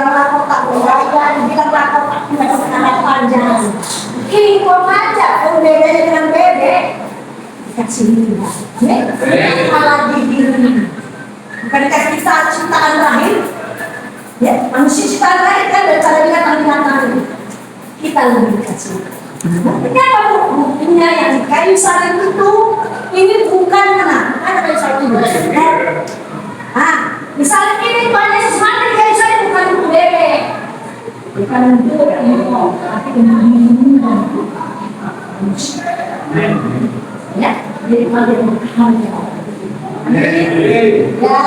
bilanglah kotak undangan, bilanglah kotak undangan panjang. Kingkong aja, kalau bedanya dengan bebek, dikasih minyak. Malah digiring. Bukan dikasih kita ciptaan lahir. Ya, manusia ciptaan lahir kan daripada binatang-binatang ini. Kita lebih dikasih. Kenapa buktinya yang di kayu salib itu ini bukan kena? Ada kayu salib itu. Misalnya ini Tuhan Yesus mati di kayu salib bukan untuk bebek, bukan untuk impor, tapi untuk manusia. Ya, jadi malah berharga. Ya,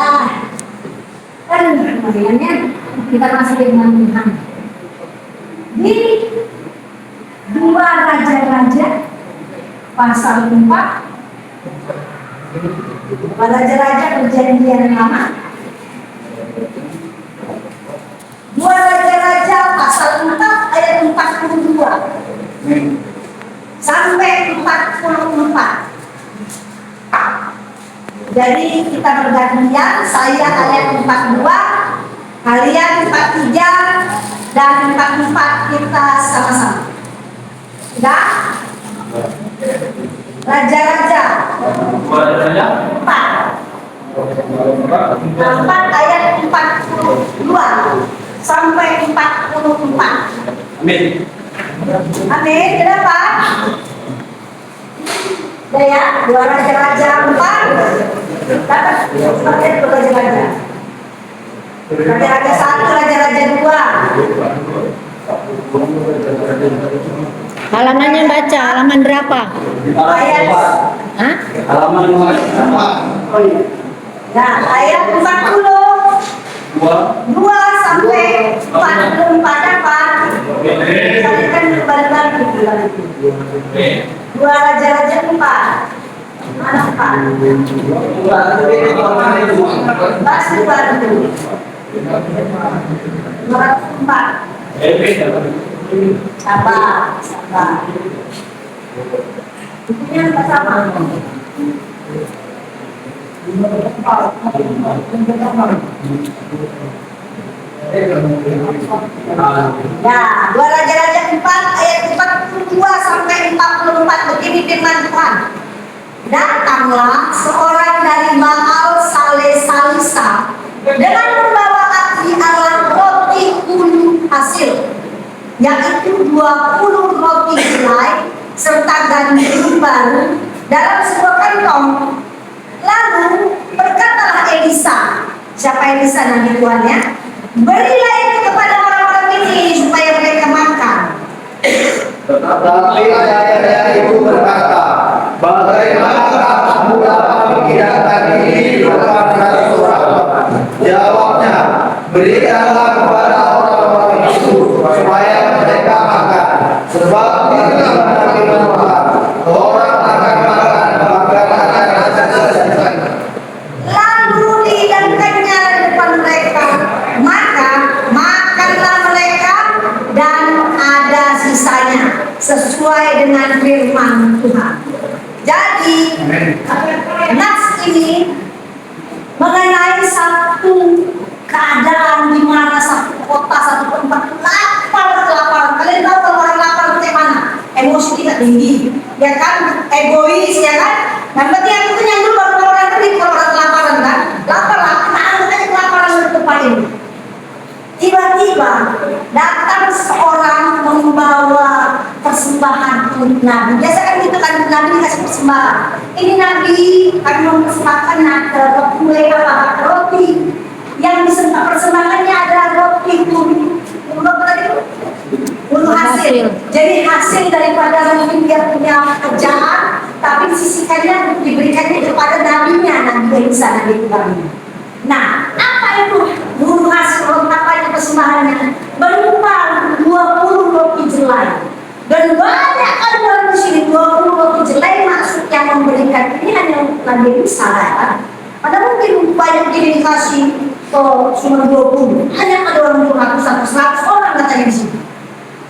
kan kemudiannya kita masih dengan Tuhan. Di 2 Raja-Raja pasal 4, Raja-Raja Perjanjian Lama. 2 Raja-Raja pasal 4 ayat 42 sampai 44. Jadi kita bergantian, saya ayat 42, kalian 43 dan 44 kita sama-sama. Sudah? Raja-Raja 4 ayat 42 sampai 44. Amin. Amin. Kenapa? Ya, 2 Raja-Raja 4. Dapat seperti itu Raja-Raja. Raja-Raja 1, Raja-Raja 2. Halamannya baca, halaman berapa? Ayat. Hah? Halaman berapa? Nah, ayat 42 sampai 44 apa? Kalian kembali-balik bulan itu. 2 Raja-Raja 4. Mana 4? Pasti baru. 204. Sabar. Bukunya nggak sama. Ya, 2 Raja-Raja 4 ayat 42 sampai 44 begini firman Tuhan. Datanglah seorang dari Baal Salisa dengan membawa api Allah roti ulu hasil, yaitu 20 roti jelai serta gandum baru dalam sebuah kantong. Lalu berkatalah Elisa, siapa Elisa Nabi Tuhan ya? Berilah itu kepada orang-orang ini supaya mereka makan. Tetapi ayahnya itu berkata, bagaimanakah kamu dapat menghidangkan ini di depan seorang? Jawabnya, berikanlah kepada orang-orang itu supaya mereka makan. Sebab inilah firman Tuhan, orang akan makan makanan akan selesai. Lalu dihidangkannya di depan mereka, maka makanlah mereka dan ada sisanya sesuai dengan firman Tuhan. Jadi nas ini mengenai satu keadaan di mana satu kota, satu tempat kelaparan. Kalian tahu kalau orang lapar itu kayak mana? Emosi tidak tinggi, ya kan? Egois, ya kan? Nah, berarti yang itu yang dulu baru orang tadi kalau orang kelaparan kan? Lapar, kenapa aja kelaparan di tempat ini? Tiba-tiba datang seorang membawa persembahan untuk Nabi. Biasa kan gitu kan, Nabi dikasih persembahan. Ini Nabi akan mempersembahkan mulai apa? Roti. Yang dipersembahkannya adalah roti ulu hasil. Jadi hasil daripada mungkin dia punya kerjaan, tapi disisihkannya diberikannya kepada nabinya, Nabi Isa, Nabi Tuhan. Nah, apa itu ulu hasil? Apa itu persembahannya? Berupa 20 roti jelai. Dan banyak kan dalam sini 20 roti jelai maksudnya memberikan ini hanya Nabi Isa kan? Ada mungkin banyak dikasih cuma 20, hanya ada orang 100 orang katanya di sini.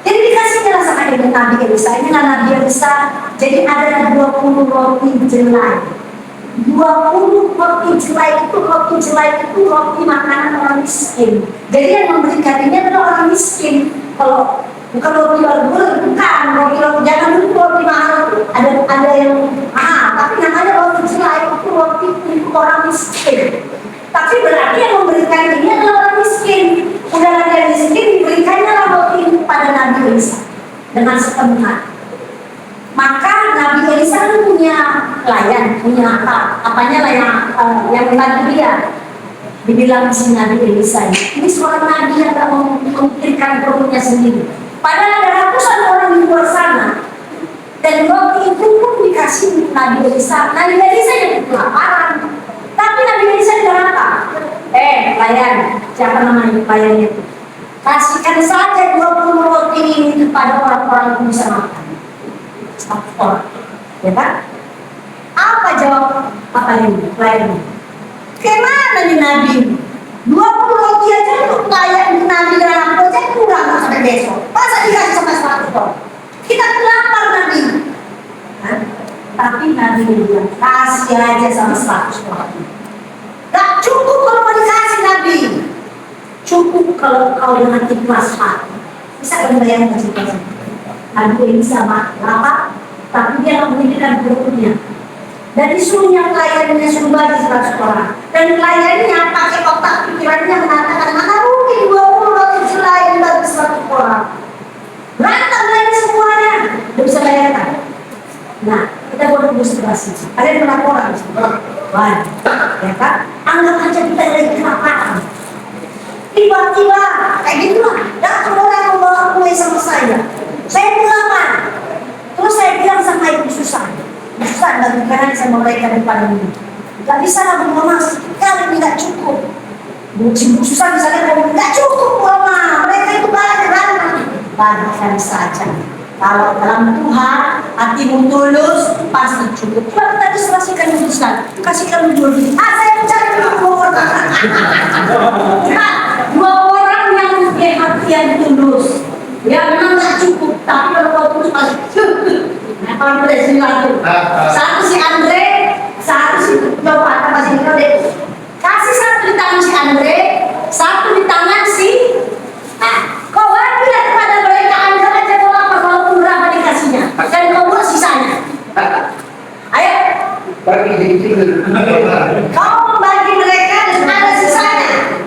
Jadi dikasihnya lah sama dengan Nabi Isa. Inilah Nabi Isa. Jadi ada 20 roti jelai. 20 roti jelai itu roti makanan orang miskin. Jadi yang memberikan ini adalah orang miskin. Kalau bukan roti orang bukan roti jangan dulu roti mahal itu ada yang mahal, tapi namanya roti jelai itu roti untuk orang miskin. Tapi berarti yang memberikan ini adalah orang miskin. Udah ada yang miskin diberikannya roti itu pada Nabi Elisa dengan sepenuh hati. Maka Nabi Elisa kan punya pelayan, punya apanya lah yang membantu dia. Dibilang si Nabi Elisa ini seorang nabi yang tak memikirkan perutnya sendiri. Padahal ada ratusan orang di luar sana. Dan roti itu pun dikasih Nabi Elisa. Nabi Elisa yang kelaparan. Tapi Nabi Elisa bilang apa? Pelayan, siapa namanya pelayan itu? Kasihkan saja 20 roti ini kepada orang-orang yang bisa makan. Orang, ya kan? Apa jawab pelayan? Kemana nih Nabi? 20 roti aja untuk pelayan Nabi dan anak aja kurang sampai besok. Masa dikasih sampai 100 orang? Kita lapar Nabi. Tapi Nabi bilang kasih aja sama 100 orang. Gak cukup kalau mau dikasih Nabi. Cukup kalau kau dengan ikhlas hati. Bisa kalian bayangkan situasi. Nabi Elisa lapar, tapi dia menghidupkan perutnya. Dan disuruhnya pelayannya suruh bagi 100 orang. Dan pelayannya pakai otak pikirannya mengatakan, mana mungkin 20 roti jelai bagi 100 orang. Berantem lagi semuanya. Tidak bisa bayangkan. Nah, kita buat ilustrasi. Ada yang melaporan. Wah, ya kan? Anggap aja kita lagi kelaparan. Tiba-tiba kayak gitu lah. Datang orang membawa kue sama saya. Saya lapar. Terus saya bilang sama ibu susah bagi kanan sama mereka depan ini. Gak bisa lah mama sekali tidak cukup. Bu susah misalnya gak cukup mama. Mereka itu banyak. Bagikan saja. Kalau dalam Tuhan hatimu tulus pasti cukup. Coba kita diserasikan Ustaz. Kasihkan dulu. Saya mencari dua orang yang mempunyai hati yang tulus. Ya memang tak cukup, tapi kalau kau tulus pasti cukup. Nah, kalau boleh silakan. Satu si Andre, satu si coba apa masih deh. Kasih satu di tangan si Andre, satu di tangan si. Kau bagi kepada mereka Anda aja kau apa kalau berapa dikasihnya, dan kau buat sisanya. Ayo. Kau membagi mereka dan ada sisanya.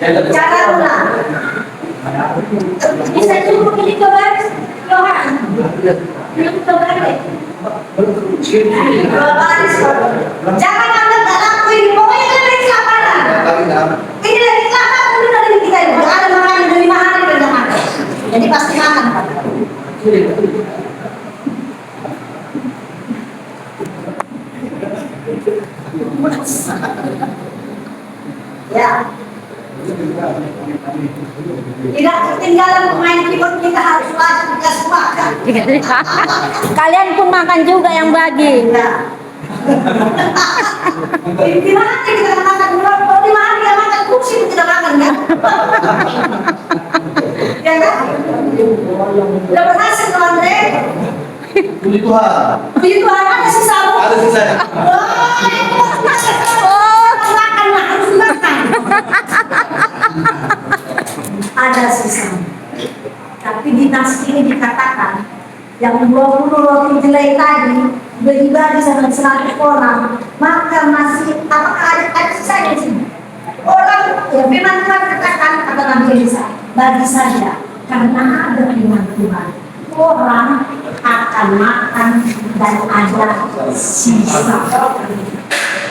Cara ulang. Bisa cukup ini coba, Yohan. Belum coba deh. Jangan anggap tak lakuin. Pokoknya kan lagi kelaparan. Ini lagi kelaparan dulu dari kita itu. Gak ada makanan dari 5 hari dan makan. Jadi pasti makan. Ya. Tidak ketinggalan pemain keyboard kita harus wajib dikasih makan. Kalian pun makan juga yang bagi. Ya. Di mana kita makan? Kalau di mana dia makan kursi tidak makan kan? Ya kan? Udah berhasil tuh Andre. Puji Tuhan. Puji Tuhan ada sisamu. Ada sisanya. Makan lah harus makan. Ada sisa. Tapi di nas ini dikatakan yang 20 roti jelai tadi bagi-bagi sama 100 orang, maka masih apakah ada sisanya sih? Orang ya firman Tuhan katakan kata Nabi Elisa, bagi saja karena ada firman Tuhan. Orang akan makan dan ada sisa.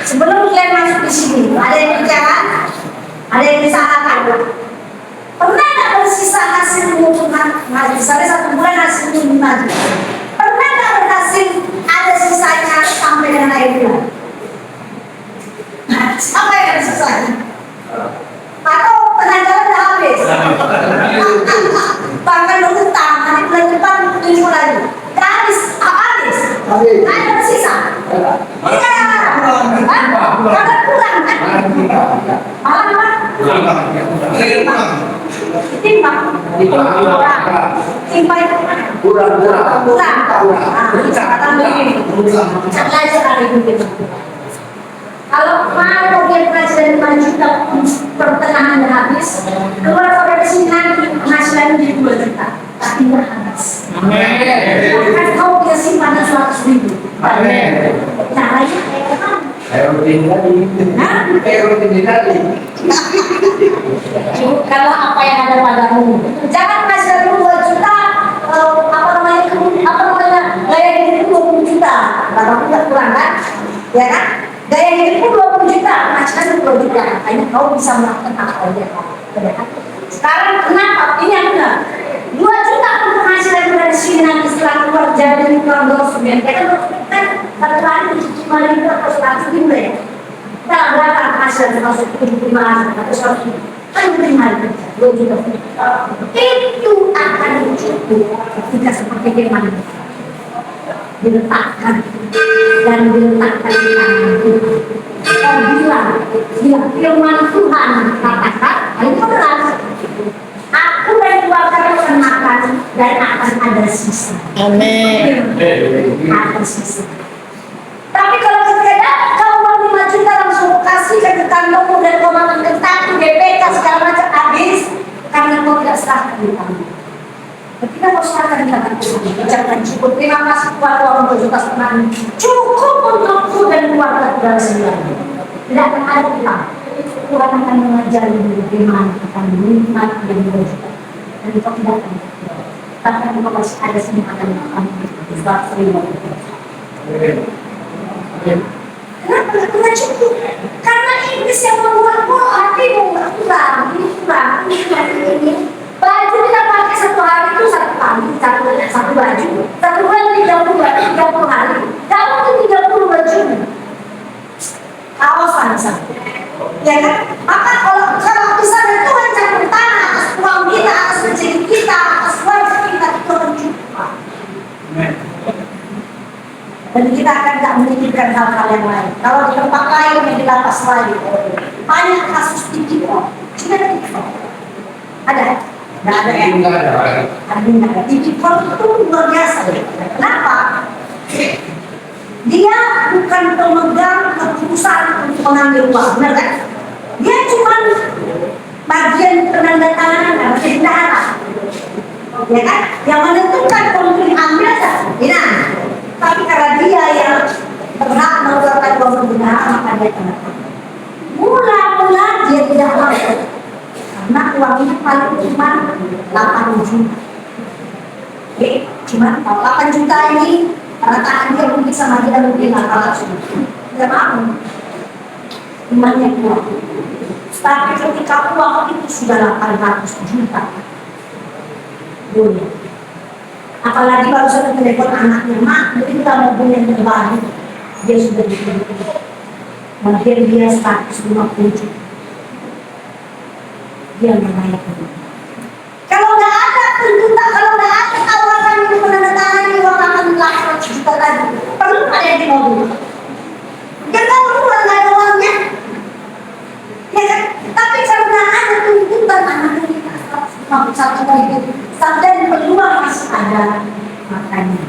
Sebelum kalian masuk di sini, ada yang bicara, ada yang disalahkan. Pernah nggak bersisa hasil mengumpulkan misalnya 1 bulan hasilnya 5 juta? Pernah nggak berhasil ada sisanya sampai dengan akhir bulan? Sampai dengan sisanya? Atau tenaga udah habis? Bahkan utang, nanti bulan depan tujuh lagi. Gak habis, habis. Ada bersisa. Iya, karena kurang kan? Malah apa? Timbang. Timbang. Timbang itu mana? Kurang. Sekarang begini. Belajar hari ini. Kalau mau dia presiden maju pertengahan habis, keluar pada sini nanti penghasilan di 2 juta, tapi nggak habis. Kan kau bisa simpan 100.000. Caranya kalau apa yang ada padamu, jangan kasih dulu 2 juta, gaya hidup 20 juta, kalau tidak kurang kan, ya kan? Gaya hidup 20 juta, macam 20 juta, makanya kau bisa melakukan apa aja. Sekarang kenapa? Ini yang benar. 2 juta pun penghasilan dari sini nanti setelah keluar jadi kurang 2 ya kan satu hari cuma 5 atau 100 ribu ya. Kita berapa penghasilan termasuk 75 atau 100 ribu? Kan lebih mahal 2 juta. Itu akan cukup jika seperti firman diletakkan dan diletakkan di tangan kita. Dan bilang firman Tuhan katakan, itu benar. Aku dan keluarga akan makan dan akan ada sisa. Amin. Ada sisa. Tapi kalau sekedar kau mau 5 juta langsung kasih ke kantongmu dan kau makan kentang, BPK segala macam habis karena kau tidak serahkan di tangan. Ketika kau serahkan di tangan Tuhan, ucapkan syukur, terima kasih kepada orang berjuta senang, cukup untukku dan keluarga saudara sekalian. Tidak akan ada utang. Tuhan akan mengajari bagaimana akan menikmati dan berjuta. Dan itu tidak akan bahkan kalau masih ada semangat yang akan sebab terima. Kenapa tidak cukup? Karena iblis yang membuatmu hatimu kurang, ini. Baju kita pakai 1 hari itu 1 kali, satu baju. 1 bulan 30 hari. Gak mungkin 30 baju. Kawasan satu. Ya kan? Maka kalau bisa ada Tuhan campur tangan atas uang kita, atas rezeki kita, atas keluarga kita, itu akan cukup. Dan kita akan tidak memikirkan hal-hal yang lain. Kalau di tempat lain yang di lapas lain, banyak kasus tipikor. Sudah tipikor. Ada? Tidak ada ya? Ada. Tipikor itu luar biasa. Kenapa? Dia bukan pemegang keputusan untuk mengambil uang, benar kan? Dia cuma bagian penandatanganan atau bendahara, ya kan? Yang menentukan pemilik ambil saja. Tapi karena dia yang berhak mengeluarkan uang bendahara, maka dia tanda tangan. Mula-mula dia tidak mau, karena uangnya paling cuma 8 juta. Oke, cuma 8 juta ini. Karena tangan dia mungkin sama dia mungkin nakal langsung. Tidak mau. Imannya kuat. Tapi ketika uang itu sudah 800 juta. Boleh. Apalagi baru saja telepon anaknya, mak, jadi kita mau punya yang terbaru. Dia sudah diberikan. Mungkin dia 150 juta. Dia menaikkan. Kalau nggak ada tuntutan, kalau nggak ada tawaran itu menandatangani uang akan 800 juta lagi, perlu ada yang di mobil. Dia tahu keluar nggak ada uangnya, ya kan? Tapi kalau nggak ada tuntutan anaknya kita 150 ribu, sampai peluang masih ada makanya.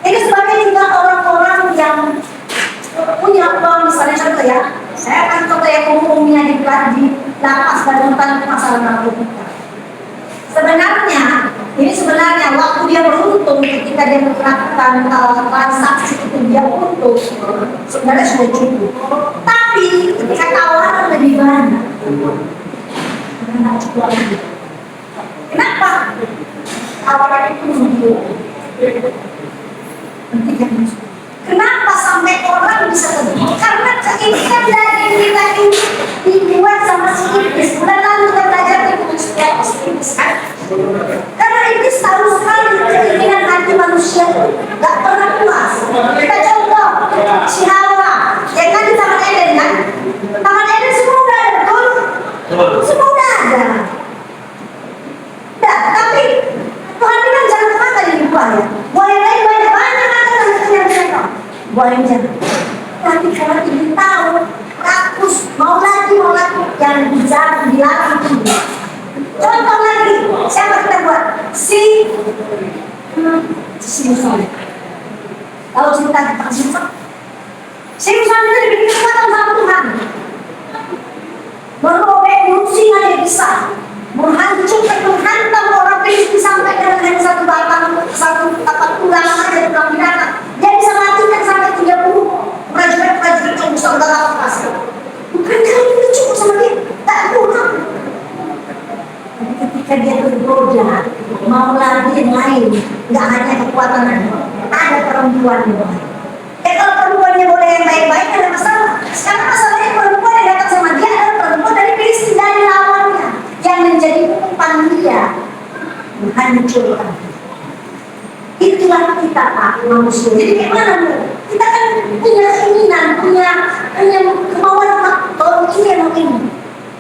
Ini sebabnya juga orang-orang yang punya uang, misalnya contoh ya, saya akan contoh yang umumnya di lapas dan rutan masalah narkotika. Sebenarnya waktu dia beruntung ketika dia melakukan transaksi itu dia untung, sebenarnya sudah cukup. Tapi ketika tawaran lebih banyak, tidak cukup lagi. Kenapa? Tawaran itu lebih. Kenapa sampai orang bisa terbuka? Karena keinginan dari kita ini dibuat sama si iblis. Bulan lalu kita belajar tentang iblis kan? Karena iblis tahu sekali keinginan hati manusia gak pernah puas. Kita contoh si Hawa, ya kan di Taman Eden kan? Taman Eden semua udah ada, betul? Semua udah ada. Nah, tapi Tuhan bilang jangan makan ini buah ya. Buah yang lain banyak makan buah yang jangan. Tapi kalau ingin tahu, rakus mau lagi yang bisa dilatih ini. Contoh lagi, siapa kita buat? Simpson. Tahu cerita tentang Simpson? Simpson itu dibikin kekuatan sama Tuhan. Merobek gunung aja bisa, menghancurkan, menghantam orang Filistin sampai dengan hanya satu batang, satu tulang aja tulang binatang. Dia bisa matikan sampai 30 prajurit yang bisa berlaku kasar. Bukan kali ini cukup sama dia, tak kurang. Ketika dia tergoda, mau lagi yang lain, nggak hanya kekuatan ada perempuan yang lain. Kalau perempuannya boleh yang baik-baik, ada masalah. Sekarang masalahnya perempuan yang datang sama dia adalah perempuan dari Filistin, dari lawannya, yang menjadi umpan dia menghancurkan. Itulah kita Pak manusia. Jadi gimana Bu? Kita kan punya keinginan, punya kemauan kalau ini yang ini.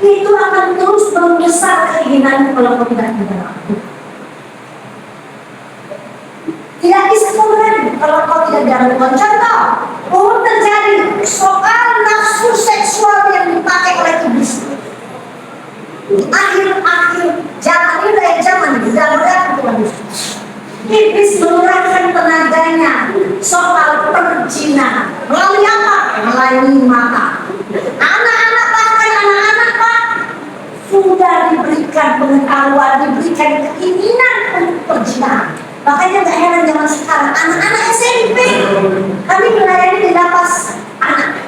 Itu akan terus membesar keinginanmu kalau kau tidak lakukan. Tidak bisa kemudian kalau kau tidak dilakukan. Contoh, terjadi soal nafsu seksual yang dipakai oleh iblis. Akhir-akhir zaman ini dari zaman mudah-mudahan Tuhan Yesus. Iblis mengurangkan tenaganya soal perzinahan. Melalui apa? Melalui mata. Anak-anak Pak sudah diberikan pengetahuan, diberikan keinginan untuk perzinahan. Makanya gak heran zaman sekarang anak-anak SMP kami melayani di lapas anak.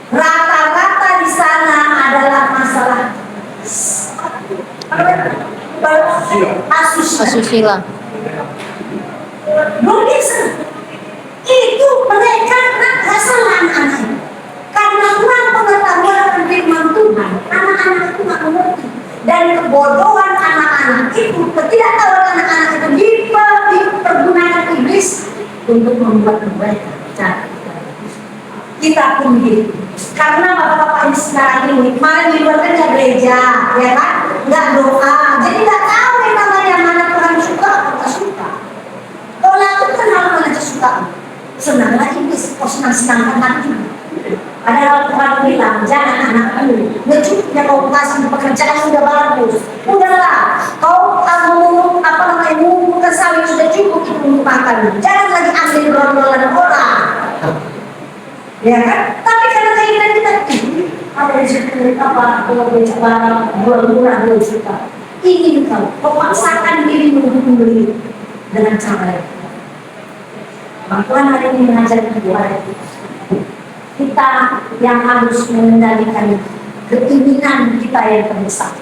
Rata-rata di sana adalah masalah Asusila. Begitu itu mereka salah anak-anak karena kurang pengetahuan tentang firman Tuhan. Anak-anak itu nggak mengerti dan kebodohan anak-anak itu, ketidaktahuan anak-anak itu dipergunakan iblis untuk membuat kebaikan. Kita pun gitu. Karena bapak-bapak ini sekarang ini kemarin di luar kerja gereja, ya kan? Nggak doa, jadi nggak tahu yang namanya mana Tuhan suka atau tak suka. Kalau lakukan hal mana suka, senanglah iblis, kau senang-senangkan hati. Padahal Tuhan bilang, jangan anakku, ngecuknya kau kasih pekerjaan sudah bagus. Udahlah, kau mengumpulkan sawit sudah cukup untuk makan. Jangan lagi ambil berolah orang. Ya kan? Tapi karena keinginan kita ada di situ kalau bicara murah 2 juta, ingin kau memaksakan diri untuk membeli dengan cara itu. Tuhan hari ini mengajar kita yang harus mengendalikan keinginan kita yang terbesar.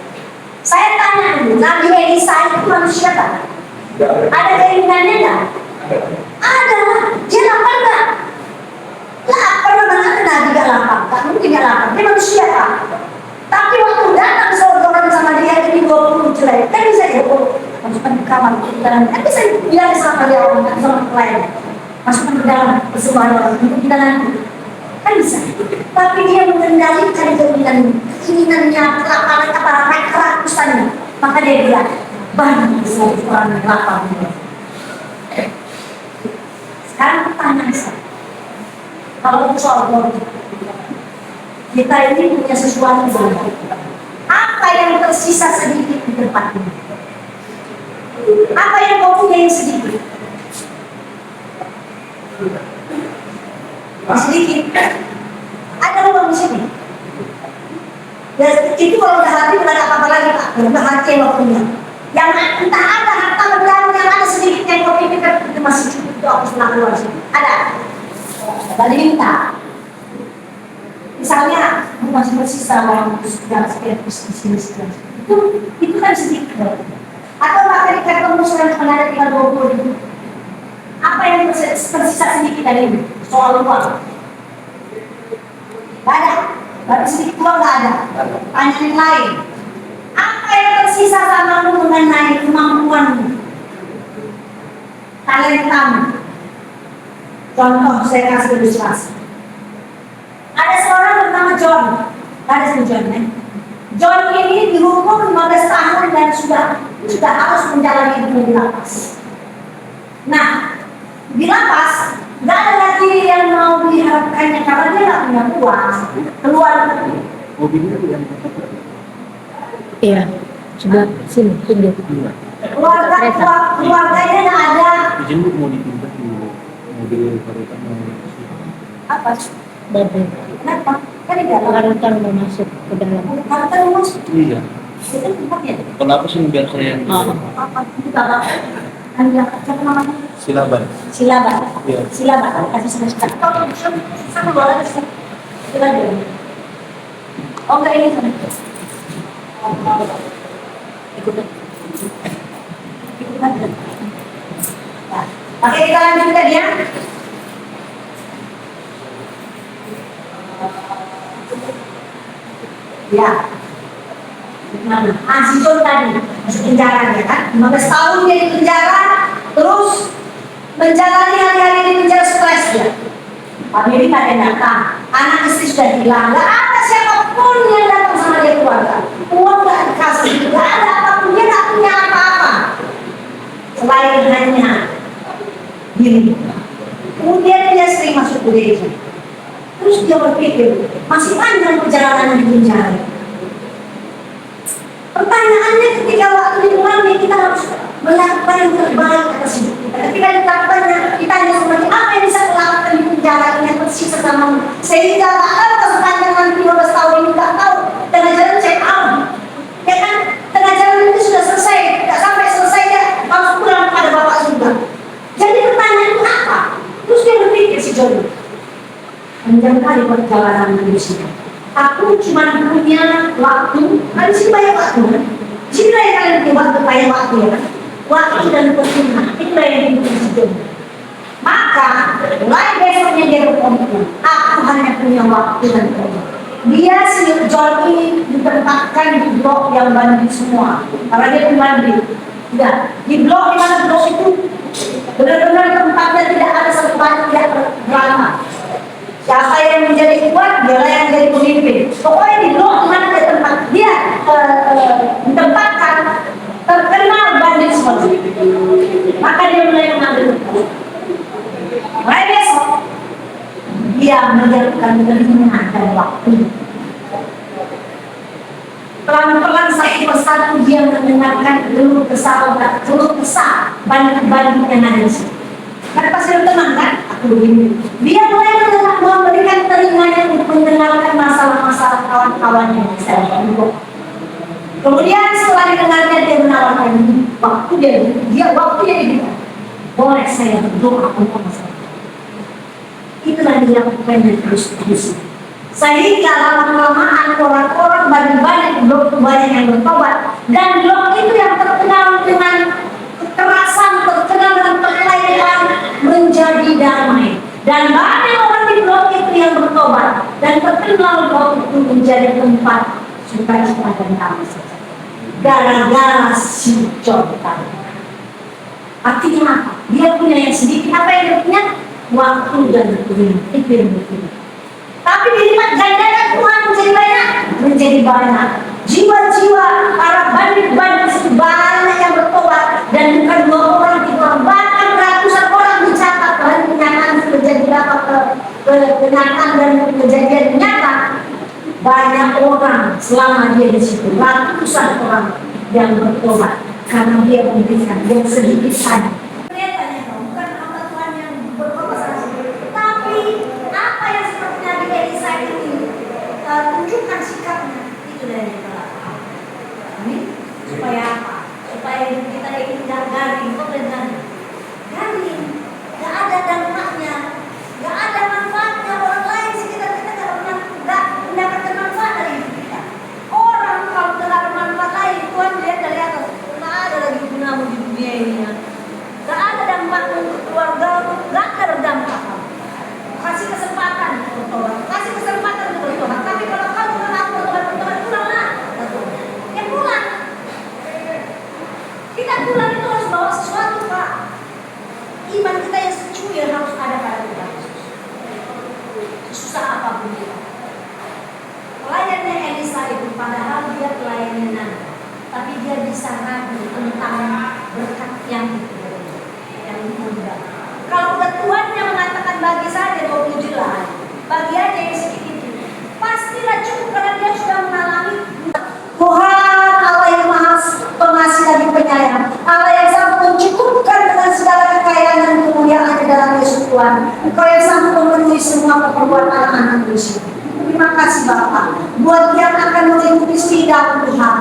Saya tanya dulu, Nabi Elisa itu manusia kan? Ada keinginannya enggak? Ada, dia lapar enggak? Lapar banget, Nabi gak lapar, tak mungkin gak lapar, dia manusia kan? Tapi waktu datang seorang sama dia ini 20 jelek, kan bisa ya, masukkan ke kamar, kan bisa bilang sama dia orang, kan sama klien, masukkan ke dalam persembahan orang, untuk kita nanti, kan bisa. Tapi dia mengendalikan keinginannya, kelaparan, kerakusannya, maka dia bilang, banyak orang yang lapar. Sekarang pertanyaan saya, kalau soal politik, kita ini punya sesuatu banyak. Apa yang tersisa sedikit di tempat ini? Apa yang kau punya yang sedikit? Sedikit. Ada uang di sini. Ya itu kalau udah hati udah apa-apa lagi Pak. Udah hati yang kau punya. Yang entah ada harta benda yang ada sedikit yang kau pikirkan itu masih cukup itu aku senang keluar sini. Ada. Balik minta. Misalnya masih bersisa uang sekian di sini. Itu kan sedikit. Atau bahkan ketika kamu sudah ada tinggal 20.000. Apa yang tersisa sedikit tadi soal uang? Gak ada. Berarti sedikit uang gak ada. Tanya yang lain. Apa yang tersisa sama lu mengenai kemampuanmu? Talentamu? Contoh saya kasih ilustrasi. Ada seorang bernama John. Ada si John ya. John ini dihukum 15 tahun dan sudah harus menjalani hidup di lapas. Nah, di lapas nggak ada lagi yang mau diharapkannya karena dia nggak punya uang. Keluar Mobilnya yang Iya, sebelah sini, pinggir. Keluarganya nggak ada. izin Bu, mau dipindah di mobil kereta mau Apa? Babe, Kenapa? Kan di dalam. Karutan mau masuk ke dalam. Karena lu masuk. iya. Itu tempatnya. Kenapa sih biar saya yang Apa? Itu bapak. Kan bilang siapa namanya? silaban? Silaban. Iya. Silaban. Kasih semesta. Sama boleh sih. Coba dulu. Oh enggak ini kan. Ikutin. Ikutin. Ya. Oke, kita lanjutkan ya. Ya. Mana? Si John tadi masuk penjara ya kan? 15 tahun dia di penjara, terus menjalani hari-hari di penjara stres ya. Amerika ada datang, anak istri sudah hilang, nggak ada siapapun yang datang sama dia keluarga. Uang nggak dikasih, nggak ada apapun, dia nggak punya apa-apa selain hanya gini. Kemudian dia sering masuk gereja. Terus dia berpikir, masih panjang perjalanan di penjara. Pertanyaannya ketika waktu di rumahnya kita harus melakukan yang terbaik atas hidup kita. Ketika dilakukannya, kita hanya seperti apa yang bisa melakukan di penjara yang tersisa sama sehingga tak tahu sepanjang nanti 15 tahun ini tak tahu tengah jalan check out. Ya kan, tengah jalan itu sudah selesai, tidak sampai selesai ya harus pulang pada bapak surga. Jadi pertanyaan itu apa? Terus dia berpikir si John, panjang kali perjalanan di sini. Aku cuma punya waktu, kan sih banyak waktu kan? Sini lah yang kalian punya waktu, banyak waktu ya kan? Waktu dan percuma, itulah yang dibutuhkan si John. Maka, mulai besoknya dia berkomitmen, aku hanya punya waktu dan percuma. Dia si John ini ditempatkan di blok yang bandit semua, karena dia pembandit. Ya, di blok di mana blok itu benar-benar tempatnya tidak ada satu bandit yang beramal. Siapa yang menjadi kuat, dialah yang menjadi pemimpin. Pokoknya di blok mana dia tempat dia ditempatkan terkenal bandit semua. Maka dia mulai mengambil. Mulai besok dia menyiapkan kelingan dan waktu. Pelan-pelan satu persatu dia mendengarkan keluh kesah bandit-bandit yang ada di sini. Kan pasti tenang kan? Aku begini. Dia mulai memberikan telinganya untuk mendengarkan masalah-masalah kawan-kawannya di sana. Kemudian setelah didengarnya dia menawarkan waktu dia boleh saya berdoa untuk masalah. Itulah yang dilakukan dan terus. Sehingga lama-lamaan orang-orang banyak blok banyak yang bertobat dan blok itu yang terkenal dengan kekerasan, terkenal dengan perkelahian menjadi damai. Dan banyak orang di blok itu yang bertobat dan terkenal blok itu menjadi tempat sukacita dan damai saja. Gara-gara si John tadi. Artinya apa? Dia punya yang sedikit, apa yang dia punya? Waktu dan waktu itu yang dia punya. Tapi dilipat gandakan Tuhan menjadi banyak. Jiwa-jiwa para bandit-bandit itu banyak yang bertobat dan bukan 2 orang, 3 orang, bahkan ratusan orang dicatat dan kenyataan menjadi dapat kenyataan dan kejadian nyata. Banyak orang selama dia di situ, ratusan orang yang bertobat karena dia memberikan yang sedikit saja. Kelihatannya bukan hamba Tuhan yang bertobat, tapi apa yang seperti Nabi Elisa ini tunjukkan sikapnya itu dari kita. Amin. Supaya apa? Supaya kita ini tidak garing, garing, nggak ada dampaknya, nggak ada manfaatnya. Orang lain sekitar kita nggak mendapatkan manfaat dari hidup kita. Orang kalau tidak bermanfaat lain, Tuhan lihat dari atas, nggak ada lagi gunamu di dunia ini. Nggak ada dampakmu untuk keluarga, nggak ada dampak. Kasih kesempatan untuk bertobat, kasih kesempatan untuk bertobat. Tapi kalau kamu nggak bertobat, pulanglah. Ya pulang. Kita pulang itu harus bawa sesuatu, Pak. Iman kita yang secuil harus ada pada kita. Susah apapun kita. Pelayannya Elisa itu padahal dia pelayannya Nabi, tapi dia bisa ragu tentang berkat yang diundang. Kalau udah Tuhan yang mengatakan bagi saja 27 lah, bagi aja yang sedikit itu, pastilah cukup karena dia sudah Tuhan. Engkau yang sanggup memenuhi semua keperluan anak-anak Terima kasih Bapak. Buat yang akan mengikuti sidang Tuhan.